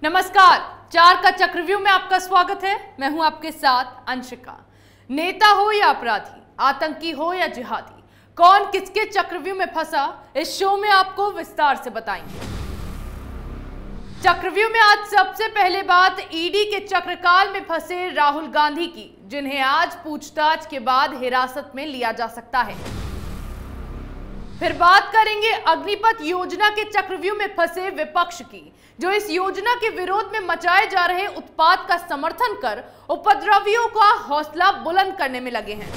नमस्कार, 4 का चक्रव्यूह में आपका स्वागत है। मैं हूं आपके साथ अंशिका। नेता हो या अपराधी, आतंकी हो या जिहादी, कौन किसके चक्रव्यूह में फंसा, इस शो में आपको विस्तार से बताएंगे। चक्रव्यूह में आज सबसे पहले बात ईडी के चक्रकाल में फंसे राहुल गांधी की, जिन्हें आज पूछताछ के बाद हिरासत में लिया जा सकता है। फिर बात करेंगे अग्निपथ योजना के चक्रव्यूह में फंसे विपक्ष की, जो इस योजना के विरोध में मचाए जा रहे उत्पात का समर्थन कर उपद्रवियों का हौसला बुलंद करने में लगे हैं।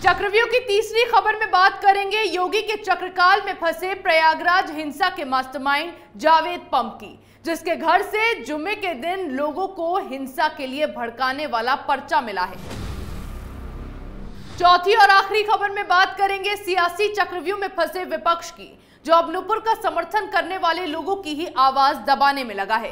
चक्रव्यूह की तीसरी खबर में बात करेंगे योगी के चक्रकाल में फंसे प्रयागराज हिंसा के मास्टरमाइंड जावेद पंप की, जिसके घर से जुम्मे के दिन लोगों को हिंसा के लिए भड़काने वाला पर्चा मिला है। चौथी और आखिरी खबर में बात करेंगे सियासी चक्रव्यूह में फंसे विपक्ष की, जो अब नुपुर का समर्थन करने वाले लोगों की ही आवाज दबाने में लगा है।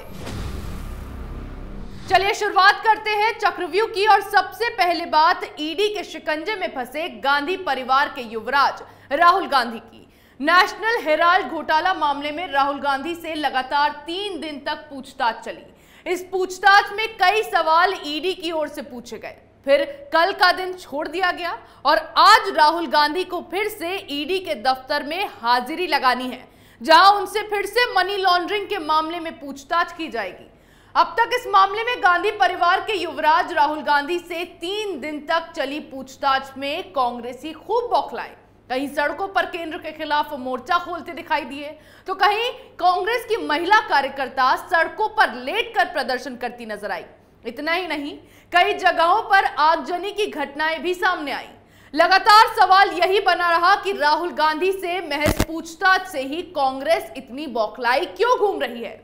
चलिए शुरुआत करते हैं चक्रव्यूह की और सबसे पहले बात ईडी के शिकंजे में फंसे गांधी परिवार के युवराज राहुल गांधी की। नेशनल हेराल्ड घोटाला मामले में राहुल गांधी से लगातार 3 दिन तक पूछताछ चली। इस पूछताछ में कई सवाल ईडी की ओर से पूछे गए, फिर कल का दिन छोड़ दिया गया और आज राहुल गांधी को फिर से ईडी के दफ्तर में हाजिरी लगानी है, जहां उनसे फिर से मनी लॉन्ड्रिंग के मामले में पूछताछ की जाएगी। अब तक इस मामले में गांधी परिवार के युवराज राहुल गांधी से 3 दिन तक चली पूछताछ में कांग्रेसी खूब बौखलाए। कहीं सड़कों पर केंद्र के खिलाफ मोर्चा खोलते दिखाई दिए, तो कहीं कांग्रेस की महिला कार्यकर्ता सड़कों पर लेटकर प्रदर्शन करती नजर आई। इतना ही नहीं, कई जगहों पर आगजनी की घटनाएं भी सामने आई। लगातार सवाल यही बना रहा कि राहुल गांधी से महज पूछताछ से ही कांग्रेस इतनी बौखलाई क्यों घूम रही है।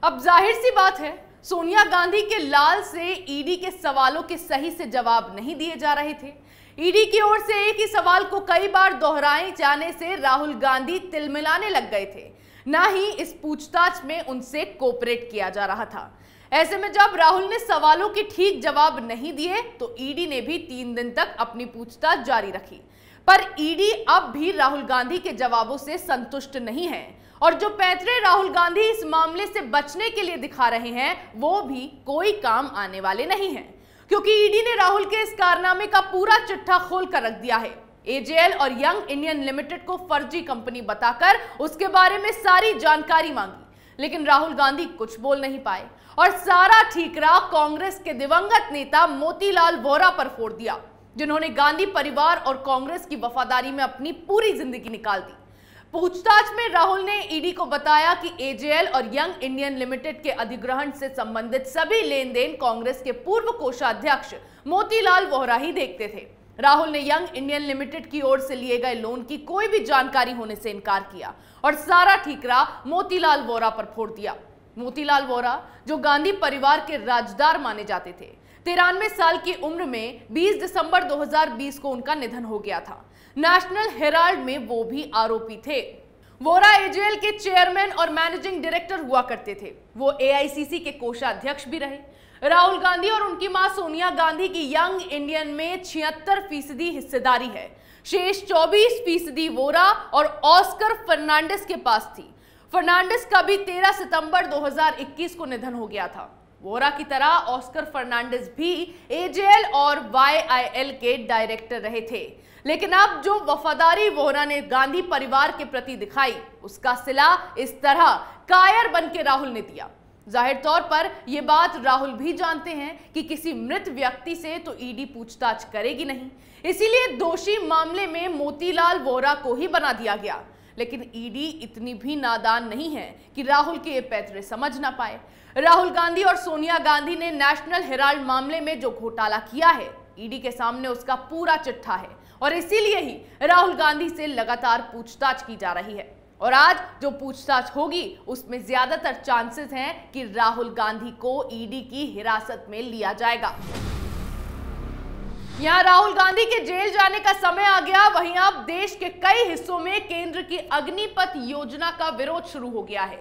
अब जाहिर सी बात है, सोनिया गांधी के लाल से ईडी के सवालों के सही से जवाब नहीं दिए जा रहे थे। ईडी की ओर से एक ही सवाल को कई बार दोहराए जाने से राहुल गांधी तिलमिलाने लग गए थे, ना ही इस पूछताछ में उनसे कोऑपरेट किया जा रहा था। ऐसे में जब राहुल ने सवालों के ठीक जवाब नहीं दिए, तो ईडी ने भी 3 दिन तक अपनी पूछताछ जारी रखी। पर ईडी अब भी राहुल गांधी के जवाबों से संतुष्ट नहीं है और जो पैंतरे राहुल गांधी इस मामले से बचने के लिए दिखा रहे हैं, वो भी कोई काम आने वाले नहीं हैं, क्योंकि ईडी ने राहुल के इस कारनामे का पूरा चिट्ठा खोल कर रख दिया है। एजेएल और यंग इंडियन लिमिटेड को फर्जी कंपनी बताकर उसके बारे में सारी जानकारी मांगी, लेकिन राहुल गांधी कुछ बोल नहीं पाए और सारा ठीकरा कांग्रेस के दिवंगत नेता मोतीलाल वोरा पर फोड़ दिया, जिन्होंने गांधी परिवार और कांग्रेस की वफादारी में अपनी पूरी जिंदगी निकाल दी। पूछताछ में राहुल ने ईडी को बताया कि एजेएल और यंग इंडियन लिमिटेड के अधिग्रहण से संबंधित सभी लेन देन कांग्रेस के पूर्व कोषाध्यक्ष मोतीलाल वोरा ही देखते थे। राहुल ने यंग इंडियन लिमिटेड की ओर से लिए गए लोन की कोई भी जानकारी होने से इनकार किया और सारा ठीकरा मोतीलाल वोरा पर फोड़ दिया। मोतीलाल वोरा, जो गांधी परिवार के राजदार माने जाते थे, 93 साल की उम्र में 20 दिसंबर 2020 को उनका निधन हो गया था। नेशनल हेराल्ड में वो भी आरोपी थे। वोरा एजेएल के चेयरमैन और मैनेजिंग डायरेक्टर हुआ करते थे। वो एआईसीसी के कोषाध्यक्ष भी रहे। राहुल गांधी और उनकी मां सोनिया गांधी की यंग इंडियन में 76% हिस्सेदारी है। शेष 24% वोरा और ऑस्कर फर्नांडिस के पास थी। फर्नांडिस का भी 13 सितंबर 2021 को निधन हो गया था। वोरा की तरह ऑस्कर फर्नांडिस भी एजेएल और वाईआईएल के डायरेक्टर रहे थे, लेकिन अब जो वफादारी वोरा ने गांधी परिवार के प्रति दिखाई, उसका सिला इस तरह कायर बन के राहुल ने दिया। जाहिर तौर पर यह बात राहुल भी जानते हैं कि किसी मृत व्यक्ति से तो ईडी पूछताछ करेगी नहीं, इसीलिए दोषी मामले में मोतीलाल वोरा को ही बना दिया गया। लेकिन ईडी इतनी भी नादान नहीं है कि राहुल के ये पैतरे समझ ना पाए। राहुल गांधी और सोनिया गांधी ने नेशनल हेराल्ड मामले में जो घोटाला किया है, ईडी के सामने उसका पूरा चिट्ठा है और इसीलिए ही राहुल गांधी से लगातार पूछताछ की जा रही है। और आज जो पूछताछ होगी, उसमें ज्यादातर चांसेस हैं कि राहुल गांधी को ईडी की हिरासत में लिया जाएगा। यहां राहुल गांधी के जेल जाने का समय आ गया, वहीं अब देश के कई हिस्सों में केंद्र की अग्निपथ योजना का विरोध शुरू हो गया है।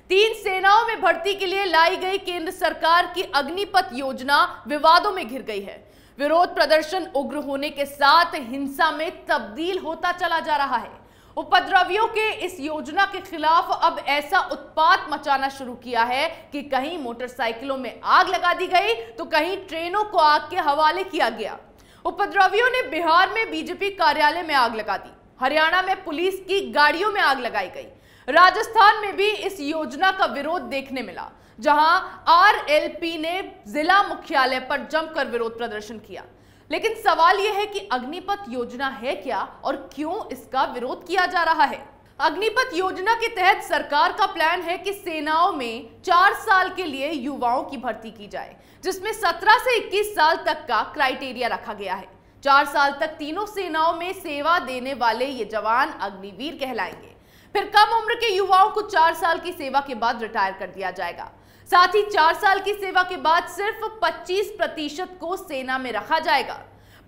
3 सेनाओं में भर्ती के लिए लाई गई केंद्र सरकार की अग्निपथ योजना विवादों में घिर गई है। विरोध प्रदर्शन उग्र होने के साथ हिंसा में तब्दील होता चला जा रहा है। उपद्रवियों के इस योजना के खिलाफ अब ऐसा उत्पात मचाना शुरू किया है कि कहीं मोटरसाइकिलों में आग लगा दी गई तो कहीं ट्रेनों को आग के हवाले किया गया। उपद्रवियों ने बिहार में बीजेपी कार्यालय में आग लगा दी, हरियाणा में पुलिस की गाड़ियों में आग लगाई गई, राजस्थान में भी इस योजना का विरोध देखने मिला, जहां आरएलपी ने जिला मुख्यालय पर जमकर विरोध प्रदर्शन किया। लेकिन सवाल यह है कि अग्निपथ योजना है क्या और क्यों इसका विरोध किया जा रहा है। अग्निपथ योजना के तहत सरकार का प्लान है कि सेनाओं में 4 साल के लिए युवाओं की भर्ती की जाए, जिसमें 17 से 21 साल तक का क्राइटेरिया रखा गया है। 4 साल तक तीनों सेनाओं में सेवा देने वाले ये जवान अग्निवीर कहलाएंगे। फिर कम उम्र के युवाओं को 4 साल की सेवा के बाद रिटायर कर दिया जाएगा। साथ ही 4 साल की सेवा के बाद सिर्फ 25% को सेना में रखा जाएगा।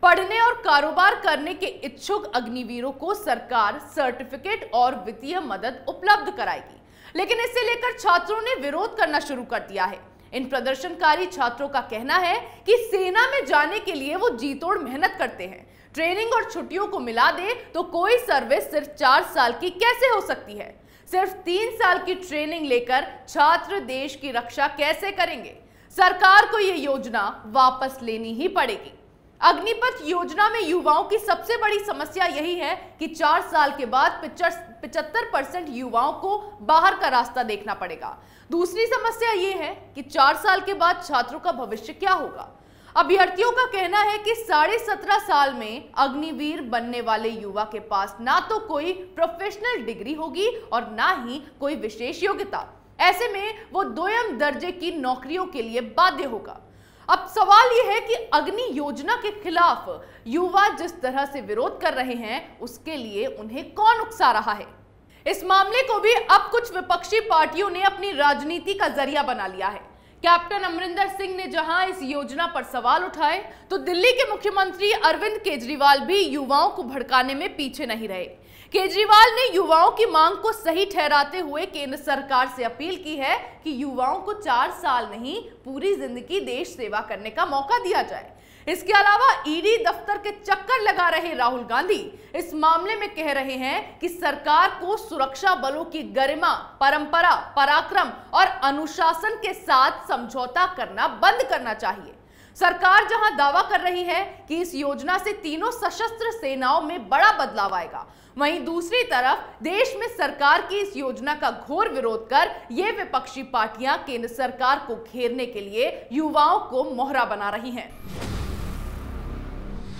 पढ़ने और कारोबार करने के इच्छुक अग्निवीरों को सरकार सर्टिफिकेट और वित्तीय मदद उपलब्ध कराएगी। लेकिन इसे लेकर छात्रों ने विरोध करना शुरू कर दिया है। इन प्रदर्शनकारी छात्रों का कहना है कि सेना में जाने के लिए वो जी तोड़ मेहनत करते हैं, ट्रेनिंग और छुट्टियों को मिला दे तो कोई सर्विस सिर्फ 4 साल की कैसे हो सकती है। सिर्फ 3 साल की ट्रेनिंग लेकर छात्र देश की रक्षा कैसे करेंगे। सरकार को यह योजना वापस लेनी ही पड़ेगी। अग्निपथ योजना में युवाओं की सबसे बड़ी समस्या यही है कि 4 साल के बाद 75% युवाओं को बाहर का रास्ता देखना पड़ेगा। दूसरी समस्या यह है कि 4 साल के बाद छात्रों का भविष्य क्या होगा। अभ्यर्थियों का कहना है कि 17.5 साल में अग्निवीर बनने वाले युवा के पास ना तो कोई प्रोफेशनल डिग्री होगी और ना ही कोई विशेष योग्यता। ऐसे में वो दोयम दर्जे की नौकरियों के लिए बाध्य होगा। अब सवाल यह है कि अग्नि योजना के खिलाफ युवा जिस तरह से विरोध कर रहे हैं, उसके लिए उन्हें कौन उकसा रहा है। इस मामले को भी अब कुछ विपक्षी पार्टियों ने अपनी राजनीति का जरिया बना लिया है। कैप्टन अमरिंदर सिंह ने जहां इस योजना पर सवाल उठाए, तो दिल्ली के मुख्यमंत्री अरविंद केजरीवाल भी युवाओं को भड़काने में पीछे नहीं रहे। केजरीवाल ने युवाओं की मांग को सही ठहराते हुए केंद्र सरकार से अपील की है कि युवाओं को 4 साल नहीं, पूरी जिंदगी देश सेवा करने का मौका दिया जाए। इसके अलावा ईडी दफ्तर के चक्कर लगा रहे राहुल गांधी इस मामले में कह रहे हैं कि सरकार को सुरक्षा बलों की गरिमा, परंपरा, पराक्रम और अनुशासन के साथ समझौता करना बंद करना चाहिए। सरकार जहां दावा कर रही है कि इस योजना से तीनों सशस्त्र सेनाओं में बड़ा बदलाव आएगा, वहीं दूसरी तरफ देश में सरकार की इस योजना का घोर विरोध कर ये विपक्षी पार्टियां केंद्र सरकार को घेरने के लिए युवाओं को मोहरा बना रही हैं।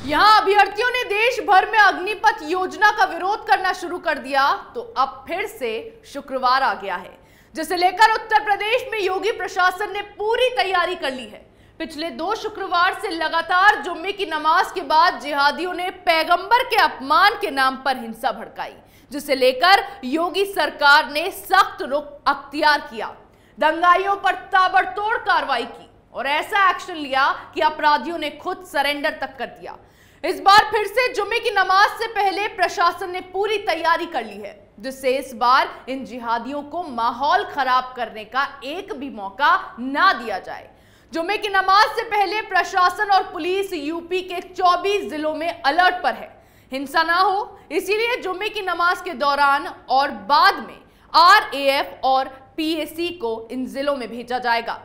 यहां अभ्यर्थियों ने देश भर में अग्निपथ योजना का विरोध करना शुरू कर दिया, तो अब फिर से शुक्रवार आ गया है, जिसे लेकर उत्तर प्रदेश में योगी प्रशासन ने पूरी तैयारी कर ली है। पिछले 2 शुक्रवार से लगातार जुम्मे की नमाज के बाद जिहादियों ने पैगंबर के अपमान के नाम पर हिंसा भड़काई, जिसे लेकर योगी सरकार ने सख्त रुख अख्तियार किया, दंगाइयों पर ताबड़तोड़ कार्रवाई की और ऐसा एक्शन लिया कि अपराधियों ने खुद सरेंडर तक कर दिया। इस बार फिर से जुम्मे की नमाज से पहले प्रशासन ने पूरी तैयारी कर ली है, जिससे इस बार इन जिहादियों को माहौल खराब करने का एक भी मौका ना दिया जाए। जुम्मे की नमाज से पहले प्रशासन और पुलिस यूपी के 24 जिलों में अलर्ट पर है, हिंसा ना हो इसीलिए जुम्मे की नमाज के दौरान और बाद में आरएएफ और पीएसी को इन जिलों में भेजा जाएगा।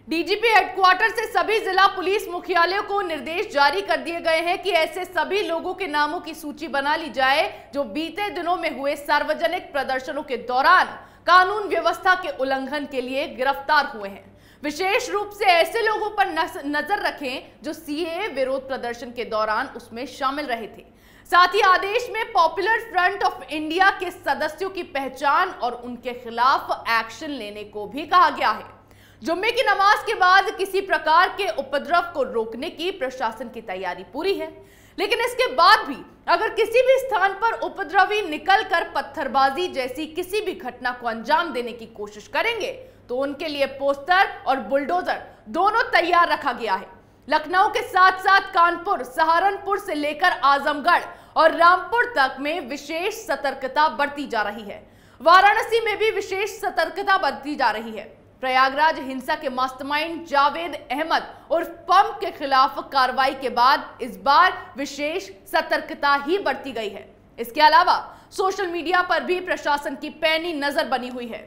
डीजीपी हेडक्वार्टर से सभी जिला पुलिस मुख्यालयों को निर्देश जारी कर दिए गए हैं कि ऐसे सभी लोगों के नामों की सूची बना ली जाए जो बीते दिनों में हुए सार्वजनिक प्रदर्शनों के दौरान कानून व्यवस्था के उल्लंघन के लिए गिरफ्तार हुए हैं। विशेष रूप से ऐसे लोगों पर नजर रखें जो सीएए विरोध प्रदर्शन के दौरान उसमें शामिल रहे थे। साथ ही आदेश में पॉपुलर फ्रंट ऑफ इंडिया के सदस्यों की पहचान और उनके खिलाफ एक्शन लेने को भी कहा गया है। जुम्मे की नमाज के बाद किसी प्रकार के उपद्रव को रोकने की प्रशासन की तैयारी पूरी है, लेकिन इसके बाद भी अगर किसी भी स्थान पर उपद्रवी निकलकर पत्थरबाजी जैसी किसी भी घटना को अंजाम देने की कोशिश करेंगे तो उनके लिए पोस्टर और बुलडोजर दोनों तैयार रखा गया है। लखनऊ के साथ साथ कानपुर, सहारनपुर से लेकर आजमगढ़ और रामपुर तक में विशेष सतर्कता बरती जा रही है। वाराणसी में भी विशेष सतर्कता बरती जा रही है। प्रयागराज हिंसा के मास्टरमाइंड जावेद अहमद उर्फ पंप के खिलाफ कार्रवाई के बाद इस बार विशेष सतर्कता ही बरती गई है। इसके अलावा सोशल मीडिया पर भी प्रशासन की पैनी नजर बनी हुई है।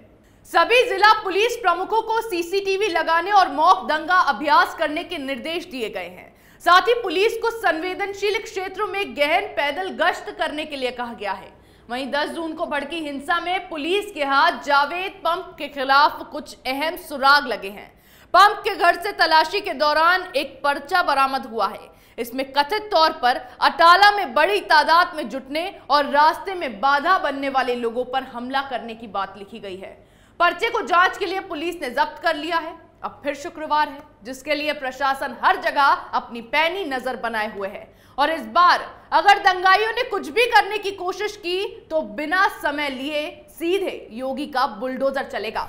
सभी जिला पुलिस प्रमुखों को सीसीटीवी लगाने और मॉक दंगा अभ्यास करने के निर्देश दिए गए हैं। साथ ही पुलिस को संवेदनशील क्षेत्रों में गहन पैदल गश्त करने के लिए कहा गया है। वहीं 10 जून को भड़की हिंसा में पुलिस के हाथ जावेद पंप के खिलाफ कुछ अहम सुराग लगे हैं। पंप के घर से तलाशी के दौरान एक पर्चा बरामद हुआ है। इसमें कथित तौर पर अटाला में बड़ी तादाद में जुटने और रास्ते में बाधा बनने वाले लोगों पर हमला करने की बात लिखी गई है। पर्चे को जांच के लिए पुलिस ने जब्त कर लिया है। अब फिर शुक्रवार है, जिसके लिए प्रशासन हर जगह अपनी पैनी नजर बनाए हुए है। और इस बार अगर दंगाइयों ने कुछ भी करने की कोशिश की तो बिना समय लिए सीधे योगी का बुलडोजर चलेगा।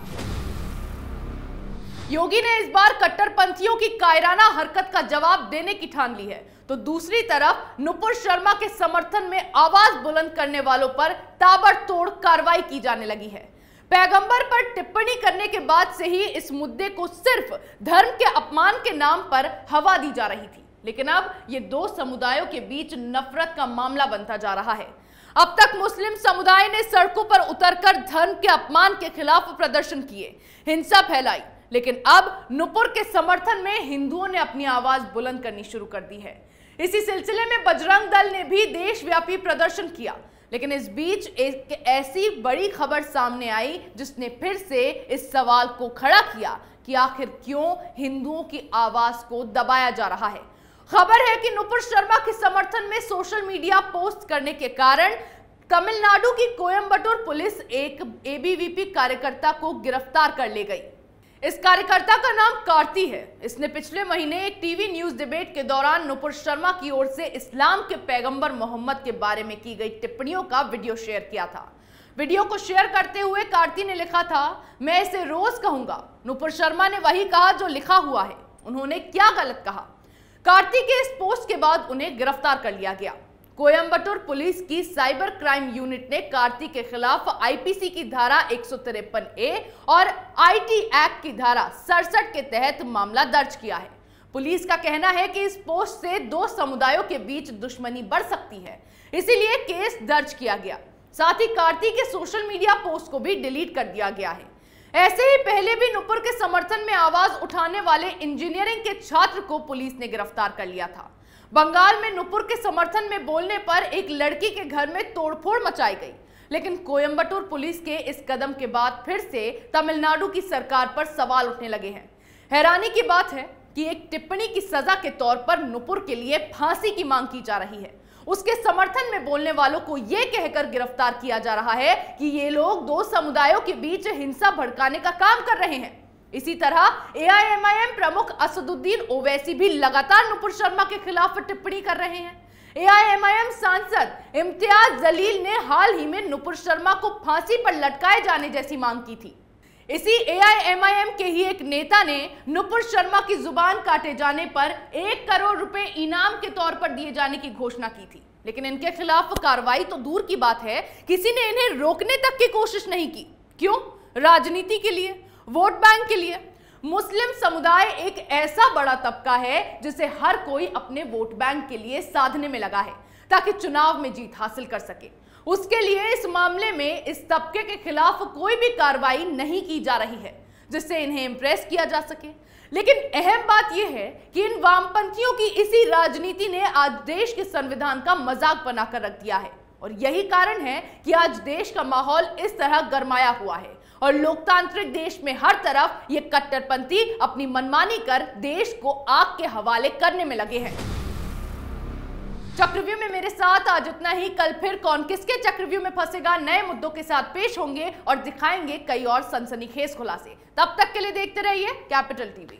योगी ने इस बार कट्टरपंथियों की कायराना हरकत का जवाब देने की ठान ली है, तो दूसरी तरफ नुपुर शर्मा के समर्थन में आवाज बुलंद करने वालों पर ताबड़तोड़ कार्रवाई की जाने लगी है। पैगंबर पर टिप्पणी करने के बाद से ही इस मुद्दे को सिर्फ धर्म के अपमान के नाम पर हवा दी जा रही थी, लेकिन अब ये दो समुदायों के बीच नफरत का मामला बनता जा रहा है। अब तक मुस्लिम समुदाय ने सड़कों पर उतरकर धर्म के अपमान के खिलाफ प्रदर्शन किए, हिंसा फैलाई, लेकिन अब नुपुर के समर्थन में हिंदुओं ने अपनी आवाज बुलंद करनी शुरू कर दी है। इसी सिलसिले में बजरंग दल ने भी देशव्यापी प्रदर्शन किया, लेकिन इस बीच एक ऐसी बड़ी खबर सामने आई जिसने फिर से इस सवाल को खड़ा किया कि आखिर क्यों हिंदुओं की आवाज को दबाया जा रहा है। खबर है कि नुपुर शर्मा के समर्थन में सोशल मीडिया पोस्ट करने के कारण तमिलनाडु की कोयंबटूर पुलिस एक एबीवीपी कार्यकर्ता को गिरफ्तार कर ले गई। इस कार्यकर्ता का नाम कार्ति है। इसने पिछले महीने एक टीवी न्यूज डिबेट के दौरान नुपुर शर्मा की ओर से इस्लाम के पैगंबर मोहम्मद के बारे में की गई टिप्पणियों का वीडियो शेयर किया था। वीडियो को शेयर करते हुए कार्ति ने लिखा था, मैं इसे रोज कहूंगा। नुपुर शर्मा ने वही कहा जो लिखा हुआ है। उन्होंने क्या गलत कहा? कार्ति के इस पोस्ट के बाद उन्हें गिरफ्तार कर लिया गया। कोयंबटूर पुलिस की साइबर क्राइम यूनिट ने कार्ति के खिलाफ आईपीसी की धारा 153A और आईटी एक्ट की धारा 67 के तहत मामला दर्ज किया है। पुलिस का कहना है कि इस पोस्ट से दो समुदायों के बीच दुश्मनी बढ़ सकती है, इसीलिए केस दर्ज किया गया। साथ ही कार्ति के सोशल मीडिया पोस्ट को भी डिलीट कर दिया गया है। ऐसे ही पहले भी नुपुर के समर्थन में आवाज उठाने वाले इंजीनियरिंग के छात्र को पुलिस ने गिरफ्तार कर लिया था। बंगाल में नुपुर के समर्थन में बोलने पर एक लड़की के घर में तोड़फोड़ मचाई गई, लेकिन कोयंबटूर पुलिस के इस कदम के बाद फिर से तमिलनाडु की सरकार पर सवाल उठने लगे हैं। हैरानी की बात है कि एक टिप्पणी की सजा के तौर पर नुपुर के लिए फांसी की मांग की जा रही है। उसके समर्थन में बोलने वालों को यह कहकर गिरफ्तार किया जा रहा है कि ये लोग दो समुदायों के बीच हिंसा भड़काने का काम कर रहे हैं। इसी तरह एआईएमआईएम प्रमुख असदुद्दीन ओवैसी भी लगातार नुपुर शर्मा के खिलाफ टिप्पणी कर रहे हैं। एआईएमआईएम सांसद इम्तियाज जलील ने हाल ही में नुपुर शर्मा को फांसी पर लटकाए जाने जैसी मांग की थी। इसी एआईएमआईएम के ही एक नेता ने नुपुर शर्मा की जुबान काटे जाने पर 1 करोड़ रुपए इनाम के तौर पर दिए जाने की घोषणा की थी, लेकिन इनके खिलाफ कार्रवाई तो दूर की बात है, किसी ने इन्हें रोकने तक की कोशिश नहीं की। क्यों? राजनीति के लिए, वोट बैंक के लिए। मुस्लिम समुदाय एक ऐसा बड़ा तबका है जिसे हर कोई अपने वोट बैंक के लिए साधने में लगा है ताकि चुनाव में जीत हासिल कर सके। उसके लिए इस मामले में इस तबके के खिलाफ कोई भी कार्रवाई नहीं की जा रही है जिससे इन्हें इंप्रेस किया जा सके। लेकिन अहम बात यह है कि इन वामपंथियों की इसी राजनीति ने आज देश के संविधान का मजाक बनाकर रख दिया है, और यही कारण है कि आज देश का माहौल इस तरह गरमाया हुआ है और लोकतांत्रिक देश में हर तरफ ये कट्टरपंथी अपनी मनमानी कर देश को आग के हवाले करने में लगे हैं। चक्रव्यूह में मेरे साथ आज इतना ही। कल फिर कौन किसके चक्रव्यूह में फंसेगा नए मुद्दों के साथ पेश होंगे और दिखाएंगे कई और सनसनीखेज खुलासे। तब तक के लिए देखते रहिए कैपिटल टीवी।